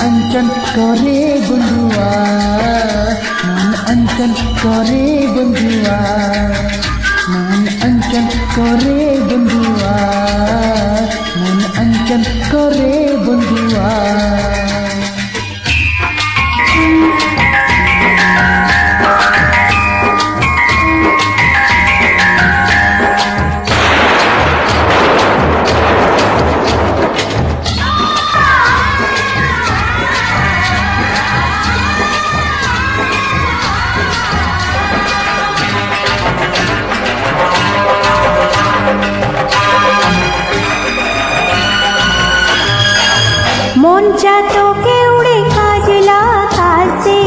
अञ्चन करे बंधुआ, मन अञ्चन करे बंधुआ, मन अञ्चन करे बंधुआ, मन अञ्चन करे बंधुआ। মন চাতো উড়ে কাজলা কাছে,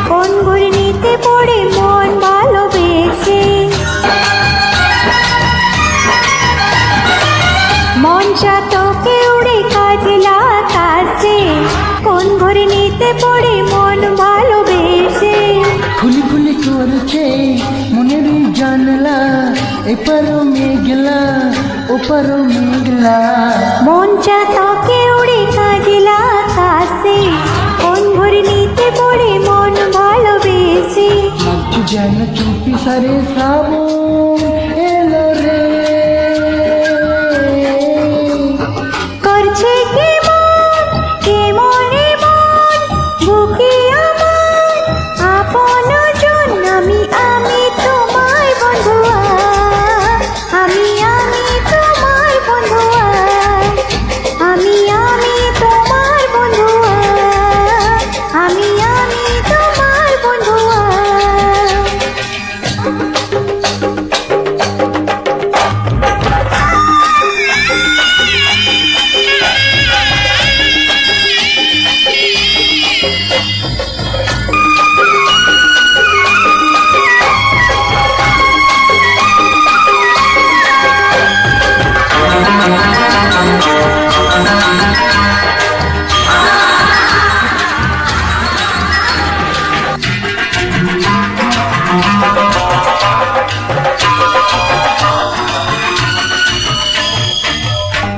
কোন ঘূর্ণিতে পড়ে মন ভালোবেসে। মন চাতো উড়ে কাজলা কাছে, কোন ঘূর্ণিতে পড়ে মন ভালোবেসে। খুলি খুলি করছে মনের জানলা, এপারো মেঘলা ওপারো মেঘলা। মন চাতো উড়ে কাজলা কাছে, কোন ঘূর্ণিতে পড়ে মন ভালোবেসে। লাগছে যেন চুপি সারে শ্রাবণ এলো রে, করছে কেমন মন বুকে আমার আপন জন। আমি তোমার বন্ধুয়া, আমি তোমার বন্ধুয়া, আমি তোমার বন্ধুয়া, আমি তোমার বন্ধুয়া।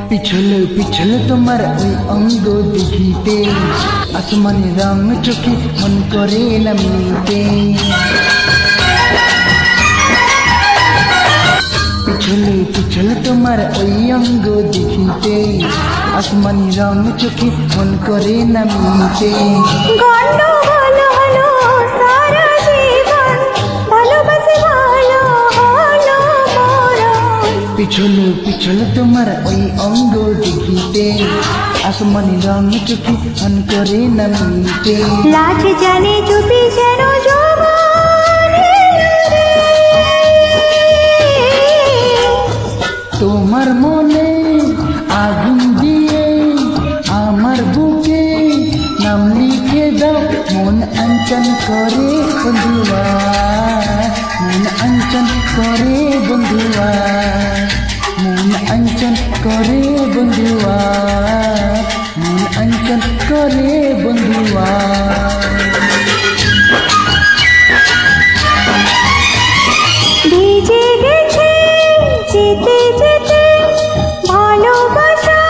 পিছলে পিছলে তোমার ওই অঙ্গ দেখিতে, আসমানি রং চোখে মন করে না মিলতে। পিছলে পিছলে তোমার ওই অঙ্গ দেখিতে, আসমানি রং চোখে মন করে না মিলতে। গন্ডগোল হলো সারা জীবন, ভালোবাসি ভালো হলো মরণ। পিছলে পিছলে তোমার ওই অঙ্গ দেখিতে, আসমানি রং চোখে মন করে না মিলতে। লাজ জানে চুপি যেন জবান এলো রে। তোমার মনে আগুন দিয়ে আমার বুকে নাম লিখে দাও, মন অঞ্চন করে বন্ধুয়া, মন অঞ্চন করে বন্ধুয়া, মন অঞ্চন করে বন্ধুয়া, মন অঞ্চন করে বন্ধুয়া। ভিজে গেছে যেতে যেতে ভালোবাসা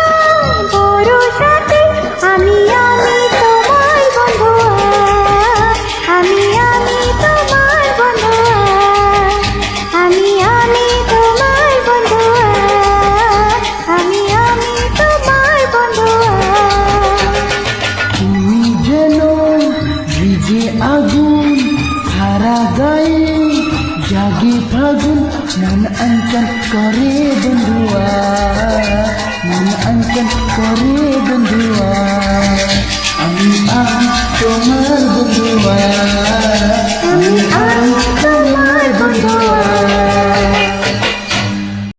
ভরসাতে। আমি তোমার বন্ধুয়া, আমি তোমার বন্ধুয়া, আমি তোমার বন্ধুয়া, আমি তোমার বন্ধুয়া। তুমি যেন ভিজে আগুন সারা গায়ে জাগে ফাগুন, মন অঞ্চন করে বন্ধুয়া, মন অঞ্চন করে